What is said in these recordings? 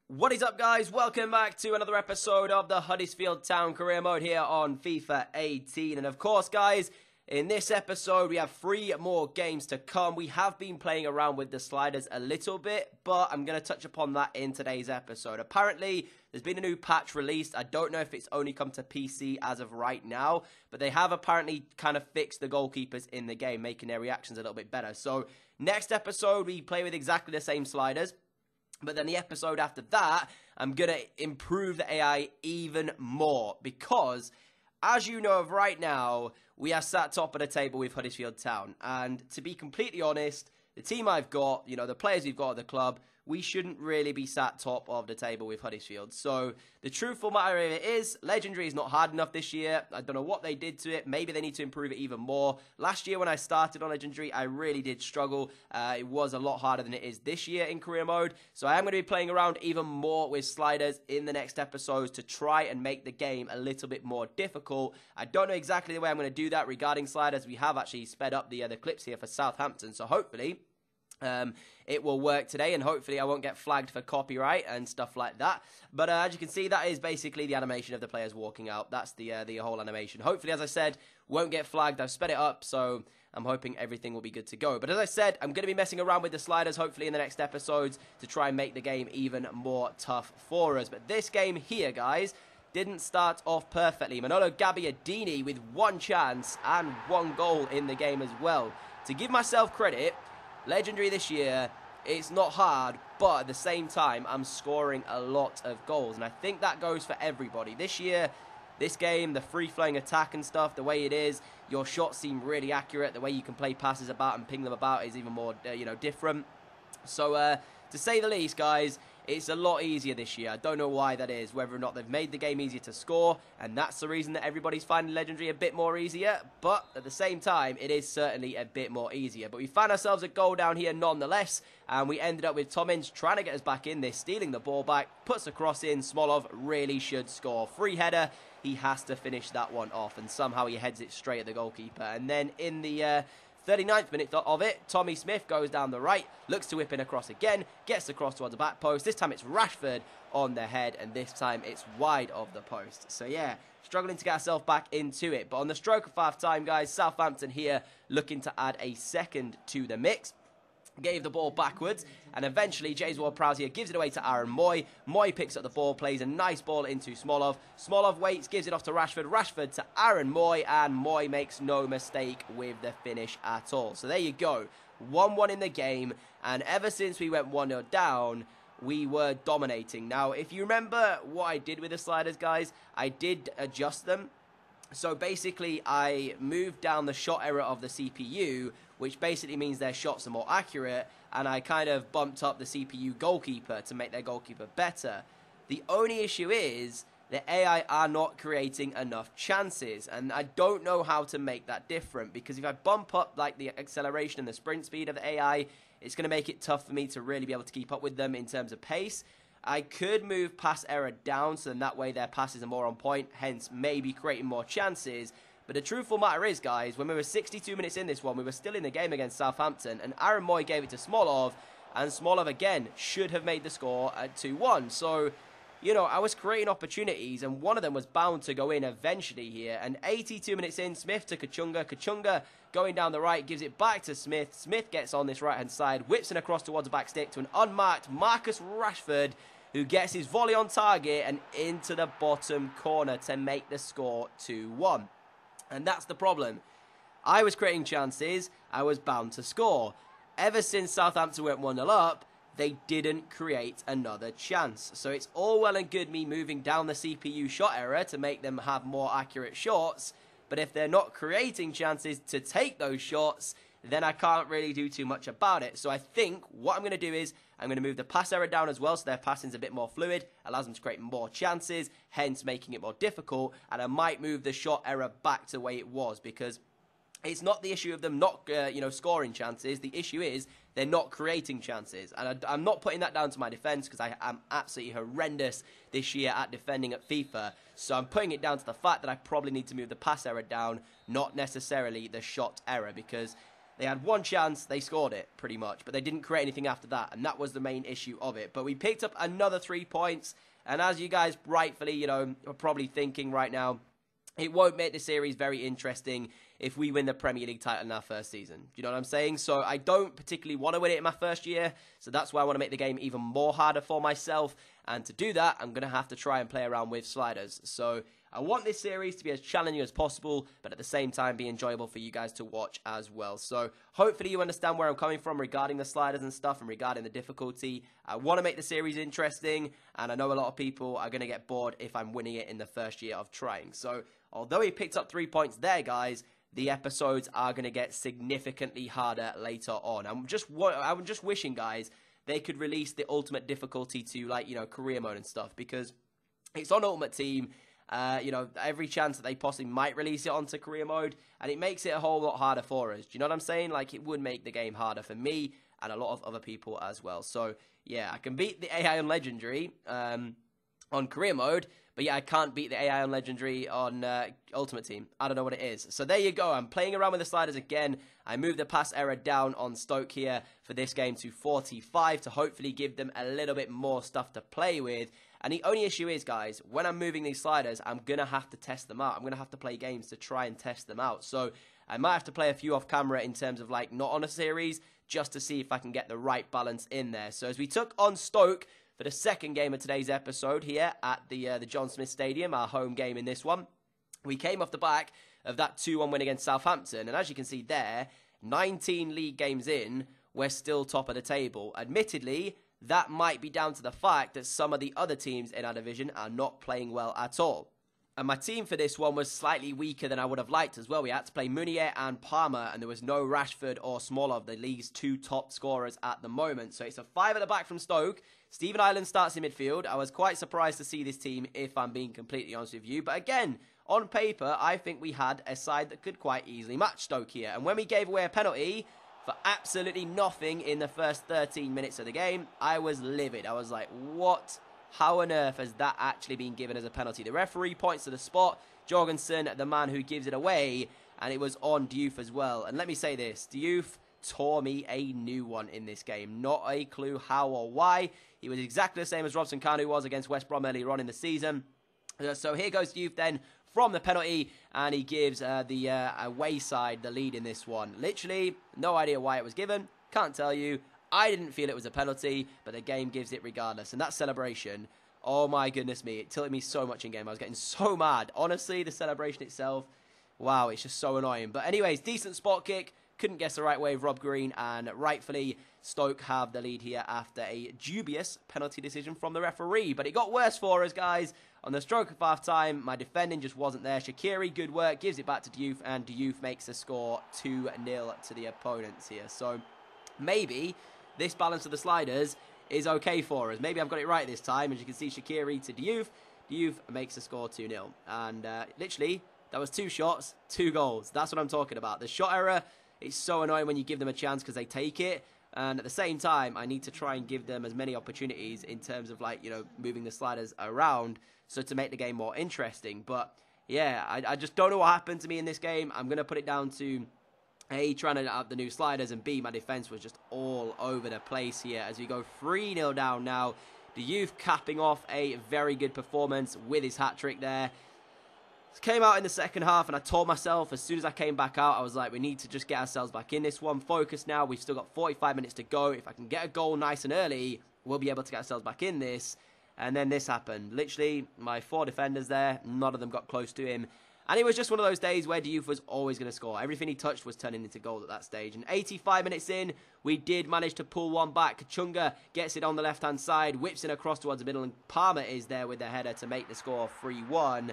What is up, guys? Welcome back to another episode of the Huddersfield Town Career Mode here on FIFA 18. And of course, guys, in this episode, we have 3 more games to come. We have been playing around with the sliders a little bit, but I'm going to touch upon that in today's episode. Apparently, there's been a new patch released. I don't know if it's only come to PC as of right now, but they have apparently kind of fixed the goalkeepers in the game, making their reactions a little bit better. So, next episode, we play with exactly the same sliders. But then the episode after that, I'm going to improve the AI even more because, as you know of right now, we are sat top of the table with Huddersfield Town. And to be completely honest, the team I've got, the players we've got at the club, we shouldn't really be sat top of the table with Huddersfield. So the truthful matter of it is, Legendary is not hard enough this year. I don't know what they did to it. Maybe they need to improve it even more. Last year when I started on Legendary, I really did struggle. It was a lot harder than it is this year in career mode. So I am going to be playing around even more with sliders in the next episodes to try and make the game a little bit more difficult. I don't know exactly the way I'm going to do that regarding sliders. We have actually sped up the clips here for Southampton. So hopefully it will work today, and hopefully I won't get flagged for copyright and stuff like that. But as you can see, that is basically the animation of the players walking out. That's the whole animation. Hopefully, as I said, won't get flagged. I've sped it up, so I'm hoping everything will be good to go. But as I said, I'm going to be messing around with the sliders, hopefully in the next episodes, to try and make the game even more tough for us. But this game here, guys, didn't start off perfectly. Manolo Gabbiadini with 1 chance and 1 goal in the game as well. To give myself credit, Legendary this year, it's not hard, but at the same time, I'm scoring a lot of goals. And I think that goes for everybody. This year, this game, the free-flowing attack and stuff, the way it is, your shots seem really accurate. The way you can play passes about and ping them about is even more, different. So, to say the least, guys, it's a lot easier this year. I don't know why that is, whether or not they've made the game easier to score, and that's the reason that everybody's finding Legendary a bit more easier, but at the same time, it is certainly a bit more easier. But we found ourselves a goal down here nonetheless, and we ended up with Tommins trying to get us back in this, stealing the ball back, puts a cross in. Smolov really should score. Free header, he has to finish that one off, and somehow he heads it straight at the goalkeeper. And then in the 39th minute of it, Tommy Smith goes down the right, looks to whip in across again, gets the cross towards the back post. This time it's Rashford on the head, and this time it's wide of the post. So yeah, struggling to get ourselves back into it. But on the stroke of half-time, guys, Southampton here looking to add a second to the mix. Gave the ball backwards, and eventually James Ward-Prowse here gives it away to Aaron Moy. Moy picks up the ball, plays a nice ball into Smolov. Smolov waits, gives it off to Rashford. Rashford to Aaron Moy, and Moy makes no mistake with the finish at all. So there you go, 1-1 in the game, and ever since we went 1-0 down, we were dominating. Now, if you remember what I did with the sliders, guys, I did adjust them. So basically, I moved down the shot error of the CPU, which basically means their shots are more accurate, and I kind of bumped up the CPU goalkeeper to make their goalkeeper better. The only issue is the AI are not creating enough chances, and I don't know how to make that different, because if I bump up like the acceleration and the sprint speed of the AI, it's going to make it tough for me to really be able to keep up with them in terms of pace. I could move pass error down, so then that way their passes are more on point, hence maybe creating more chances. But the truthful matter is, guys, when we were 62 minutes in this one, we were still in the game against Southampton, and Aaron Moy gave it to Smolov, and Smolov again should have made the score at 2-1. So, I was creating opportunities, and one of them was bound to go in eventually here. And 82 minutes in, Smith to Kachunga. Kachunga going down the right, gives it back to Smith. Smith gets on this right-hand side, whips it across towards the back stick to an unmarked Marcus Rashford, who gets his volley on target and into the bottom corner to make the score 2-1. And that's the problem. I was creating chances, I was bound to score. Ever since Southampton went 1-0 up, they didn't create another chance. So it's all well and good me moving down the CPU shot error to make them have more accurate shots, but if they're not creating chances to take those shots, then I can't really do too much about it. So I think what I'm going to do is I'm going to move the pass error down as well, so their passing's a bit more fluid, allows them to create more chances, hence making it more difficult, and I might move the shot error back to the way it was, because it's not the issue of them not, scoring chances. The issue is they're not creating chances. And I'm not putting that down to my defense, because I am absolutely horrendous this year at defending at FIFA. So I'm putting it down to the fact that I probably need to move the pass error down, not necessarily the shot error, because They had one chance, they scored it, pretty much. But they didn't create anything after that, and that was the main issue of it. But we picked up another 3 points, and as you guys rightfully, you know, are probably thinking right now, it won't make the series very interesting if we win the Premier League title in our first season. Do you know what I'm saying? So I don't particularly want to win it in my first year, so that's why I want to make the game even more harder for myself. And to do that, I'm going to have to try and play around with sliders. So I want this series to be as challenging as possible, but at the same time be enjoyable for you guys to watch as well. So hopefully you understand where I'm coming from regarding the sliders and stuff and regarding the difficulty. I want to make the series interesting, and I know a lot of people are going to get bored if I'm winning it in the first year of trying. So although he picked up 3 points there, guys, the episodes are going to get significantly harder later on. I'm just wishing, guys, they could release the ultimate difficulty to, like, you know, career mode and stuff, because it's on Ultimate Team. You know, every chance that they possibly might release it onto career mode, and it makes it a whole lot harder for us. Do you know what I'm saying? Like, it would make the game harder for me and a lot of other people as well. So, yeah, I can beat the AI on Legendary on career mode, but yeah, I can't beat the AI on Legendary on Ultimate Team. I don't know what it is. So there you go. I'm playing around with the sliders again. I moved the pass error down on Stoke here for this game to 45 to hopefully give them a little bit more stuff to play with. And the only issue is, guys, when I'm moving these sliders, I'm going to have to test them out. I'm going to have to play games to try and test them out. So I might have to play a few off camera in terms of, like, not on a series, just to see if I can get the right balance in there. So as we took on Stoke for the second game of today's episode here at the John Smith Stadium, our home game in this one, we came off the back of that 2-1 win against Southampton. And as you can see there, 19 league games in, we're still top of the table. Admittedly, that might be down to the fact that some of the other teams in our division are not playing well at all. And my team for this one was slightly weaker than I would have liked as well. We had to play Munier and Palmer, and there was no Rashford or Smolov, the league's 2 top scorers at the moment. So it's a 5 at the back from Stoke. Stephen Ireland starts in midfield. I was quite surprised to see this team, if I'm being completely honest with you. But again, on paper, I think we had a side that could quite easily match Stoke here. And when we gave away a penalty for absolutely nothing in the first 13 minutes of the game, I was livid. I was like, what? How on earth has that actually been given as a penalty? The referee points to the spot. Jorgensen, the man who gives it away, and it was on Diouf as well. And let me say this, Diouf tore me a new one in this game. Not a clue how or why. He was exactly the same as Robson Kanu was against West Brom earlier on in the season. So here goes Diouf then from the penalty, and he gives the away side the lead in this one. Literally, no idea why it was given. Can't tell you. I didn't feel it was a penalty, but the game gives it regardless. And that celebration, oh my goodness me, it tilted me so much in game. I was getting so mad. Honestly, the celebration itself, wow, it's just so annoying. But anyways, decent spot kick. Couldn't guess the right way of Rob Green, and rightfully, Stoke have the lead here after a dubious penalty decision from the referee. But it got worse for us, guys. On the stroke of half-time, my defending just wasn't there. Shaqiri, good work, gives it back to Diouf, and Diouf makes the score 2-0 to the opponents here. So maybe this balance of the sliders is okay for us. Maybe I've got it right this time. As you can see, Shaqiri to Diouf. Diouf makes the score 2-0. And literally, that was 2 shots, 2 goals. That's what I'm talking about. The shot error, it's so annoying when you give them a chance because they take it. And at the same time, I need to try and give them as many opportunities in terms of, like, you know, moving the sliders around so to make the game more interesting. But yeah, I just don't know what happened to me in this game. I'm going to put it down to A, trying to out the new sliders, and B, my defense was just all over the place here as we go 3-0 down now. Diouf capping off a very good performance with his hat-trick there. Came out in the second half, and I told myself as soon as I came back out, I was like, we need to just get ourselves back in this one. Focus now. We've still got 45 minutes to go. If I can get a goal nice and early, we'll be able to get ourselves back in this. And then this happened. Literally, my 4 defenders there, none of them got close to him. And it was just one of those days where Diouf was always going to score. Everything he touched was turning into goal at that stage. And 85 minutes in, we did manage to pull one back. Kachunga gets it on the left-hand side, whips it across towards the middle, and Palmer is there with the header to make the score 3-1.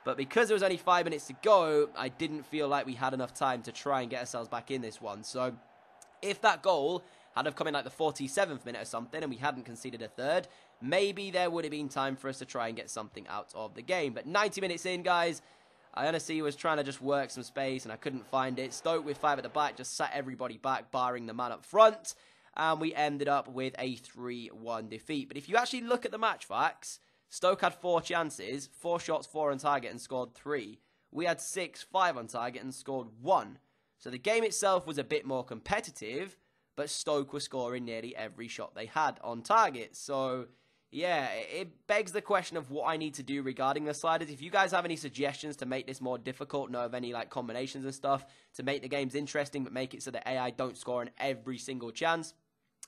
But because there was only 5 minutes to go, I didn't feel like we had enough time to try and get ourselves back in this one. So if that goal had have come in like the 47th minute or something and we hadn't conceded a third, maybe there would have been time for us to try and get something out of the game. But 90 minutes in, guys, I honestly was trying to just work some space and I couldn't find it. Stoke with 5 at the back just sat everybody back, barring the man up front. And we ended up with a 3-1 defeat. But if you actually look at the match facts, Stoke had 4 chances, 4 shots, 4 on target, and scored 3. We had 6, 5 on target, and scored 1. So the game itself was a bit more competitive, but Stoke were scoring nearly every shot they had on target. So, yeah, it begs the question of what I need to do regarding the sliders. If you guys have any suggestions to make this more difficult, know of any like combinations and stuff to make the games interesting, but make it so that AI don't score on every single chance.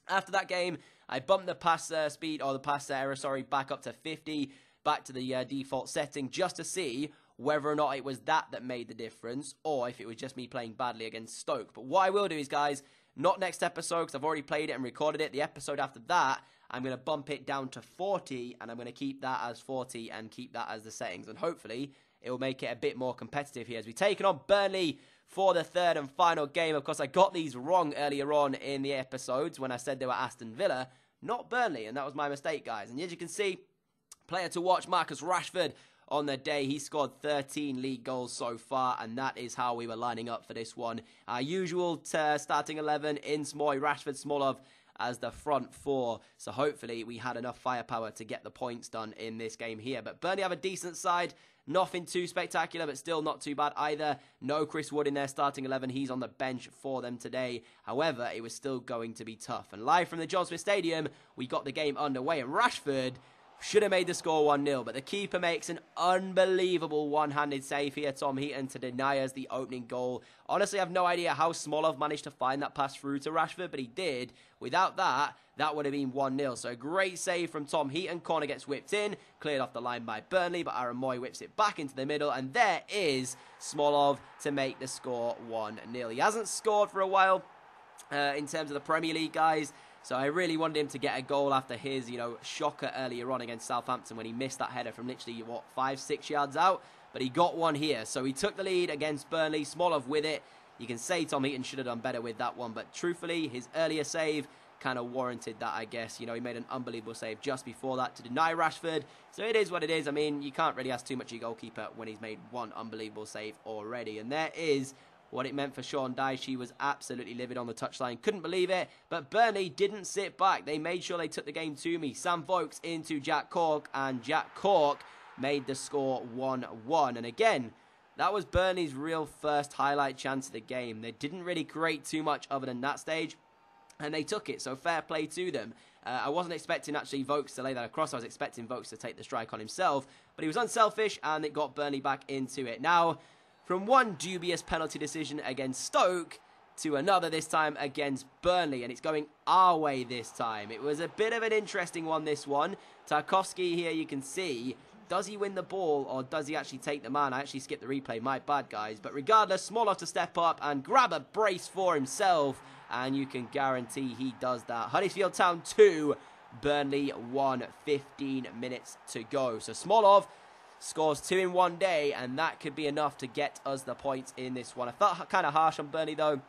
After that game, I bumped the pass speed, or the pass error, sorry, back up to 50, back to the default setting, just to see whether or not it was that made the difference, or if it was just me playing badly against Stoke. But what I will do is, guys, not next episode, because I've already played it and recorded it. The episode after that, I'm going to bump it down to 40, and I'm going to keep that as 40 and keep that as the settings. And hopefully, it will make it a bit more competitive here as we take on Burnley for the third and final game. Of course, I got these wrong earlier on in the episodes when I said they were Aston Villa, not Burnley, and that was my mistake, guys. And as you can see, player to watch, Marcus Rashford. On the day, he scored 13 league goals so far, and that is how we were lining up for this one. Our usual starting 11, in Smoy, Rashford, Smolov as the front four. So hopefully we had enough firepower to get the points done in this game here. But Burnley have a decent side. Nothing too spectacular, but still not too bad either. No Chris Wood in their starting 11. He's on the bench for them today. However, it was still going to be tough. And live from the John Smith Stadium, we got the game underway. And Rashford should have made the score 1-0, but the keeper makes an unbelievable one-handed save here, Tom Heaton, to deny us the opening goal. Honestly, I have no idea how Smolov managed to find that pass through to Rashford, but he did. Without that, that would have been 1-0. So a great save from Tom Heaton. Corner gets whipped in, cleared off the line by Burnley, but Aaron Moy whips it back into the middle, and there is Smolov to make the score 1-0. He hasn't scored for a while in terms of the Premier League, guys. So I really wanted him to get a goal after his, shocker earlier on against Southampton when he missed that header from literally, 5-6 yards out. But he got one here. So he took the lead against Burnley. Smolov with it. You can say Tom Heaton should have done better with that one. But truthfully, his earlier save kind of warranted that, I guess. He made an unbelievable save just before that to deny Rashford. So it is what it is. I mean, you can't really ask too much of your goalkeeper when he's made one unbelievable save already. And there is what it meant for Sean Dyche. He was absolutely livid on the touchline. Couldn't believe it. But Burnley didn't sit back. They made sure they took the game to me. Sam Vokes into Jack Cork. And Jack Cork made the score 1-1. And again, that was Burnley's real first highlight chance of the game. They didn't really create too much other than that stage. And they took it. So fair play to them. I wasn't expecting actually Vokes to lay that across. I was expecting Vokes to take the strike on himself. But he was unselfish and it got Burnley back into it. Now, from one dubious penalty decision against Stoke to another this time against Burnley. And it's going our way this time. It was a bit of an interesting one, this one. Tarkowski here, you can see. Does he win the ball or does he actually take the man? I actually skipped the replay. My bad, guys. But regardless, Smolov to step up and grab a brace for himself. And you can guarantee he does that. Huddersfield Town 2, Burnley 1, 15 minutes to go. So Smolov scores 2 in one day, and that could be enough to get us the points in this one. I felt kind of harsh on Burnley, though.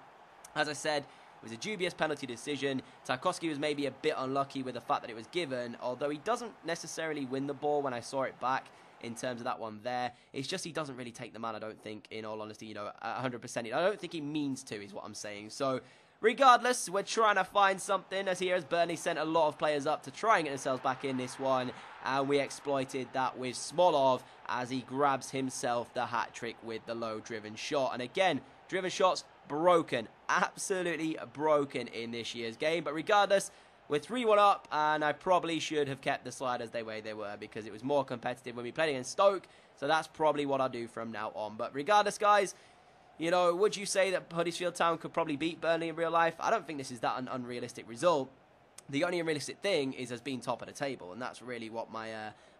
As I said, it was a dubious penalty decision. Tarkowski was maybe a bit unlucky with the fact that it was given, although he doesn't necessarily win the ball when I saw it back in terms of that one there. It's just he doesn't really take the man, I don't think, in all honesty, 100%. I don't think he means to, is what I'm saying. So, regardless, we're trying to find something, as here as Burnley sent a lot of players up to try and get themselves back in this one, and we exploited that with Smolov as he grabs himself the hat-trick with the low-driven shot. And again, driven shots broken, absolutely broken in this year's game. But regardless, we're 3-1 up, and I probably should have kept the sliders the way they were because it was more competitive when we played against Stoke, so that's probably what I'll do from now on. But regardless, guys, would you say that Huddersfield Town could probably beat Burnley in real life? I don't think this is that an unrealistic result. The only unrealistic thing is as being top of the table, and that's really what my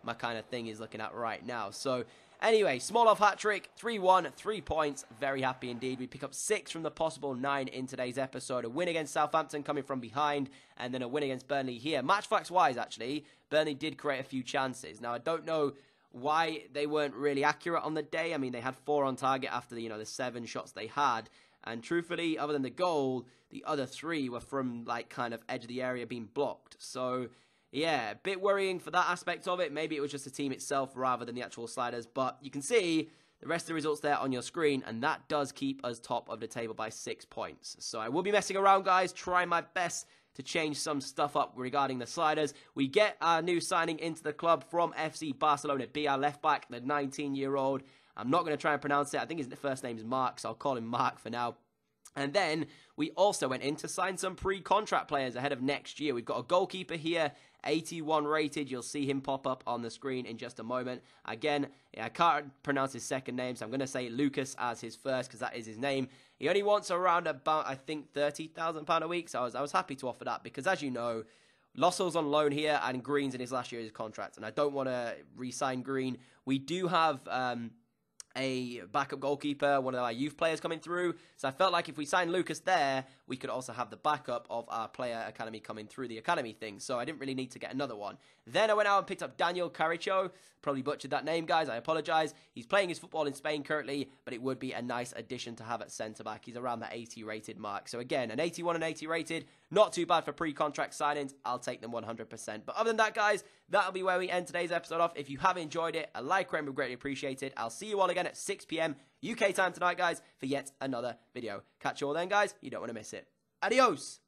my kind of thing is looking at right now. So, anyway, Smolov hat-trick, 3-1, 3 points. Very happy indeed. We pick up 6 from the possible 9 in today's episode. A win against Southampton coming from behind, and then a win against Burnley here. Match facts-wise, actually, Burnley did create a few chances. Now, I don't know why they weren't really accurate on the day. I mean, they had 4 on target after the 7 shots they had. And truthfully, other than the goal, the other 3 were from, kind of edge of the area being blocked. So, yeah, a bit worrying for that aspect of it. Maybe it was just the team itself rather than the actual sliders. But you can see the rest of the results there on your screen, and that does keep us top of the table by 6 points. So I will be messing around, guys, trying my best to change some stuff up regarding the sliders. We get our new signing into the club from FC Barcelona B, our left back, the 19-year-old. I'm not going to try and pronounce it. I think his first name's Mark, so I'll call him Mark for now. And then we also went in to sign some pre-contract players ahead of next year. We've got a goalkeeper here, 81 rated. You'll see him pop up on the screen in just a moment. Again, I can't pronounce his second name, so I'm going to say Lucas as his first because that is his name. He only wants around about, I think, £30,000 a week. So I was happy to offer that because, as you know, Lossell's on loan here and Green's in his last year of his contract. And I don't want to re-sign Green. We do have a backup goalkeeper, one of our youth players coming through. So I felt like if we signed Lucas there, we could also have the backup of our player academy coming through the academy thing. So I didn't really need to get another one. Then I went out and picked up Daniel Caricho. Probably butchered that name, guys. I apologize. He's playing his football in Spain currently, but it would be a nice addition to have at centre-back. He's around the 80 rated mark. So again, an 81 and 80 rated. Not too bad for pre-contract signings. I'll take them 100%. But other than that, guys, that'll be where we end today's episode off. If you have enjoyed it, a like rating would be greatly appreciated. I'll see you all again at 6 p.m. UK time tonight, guys, for yet another video. Catch you all then, guys. You don't want to miss it. Adios!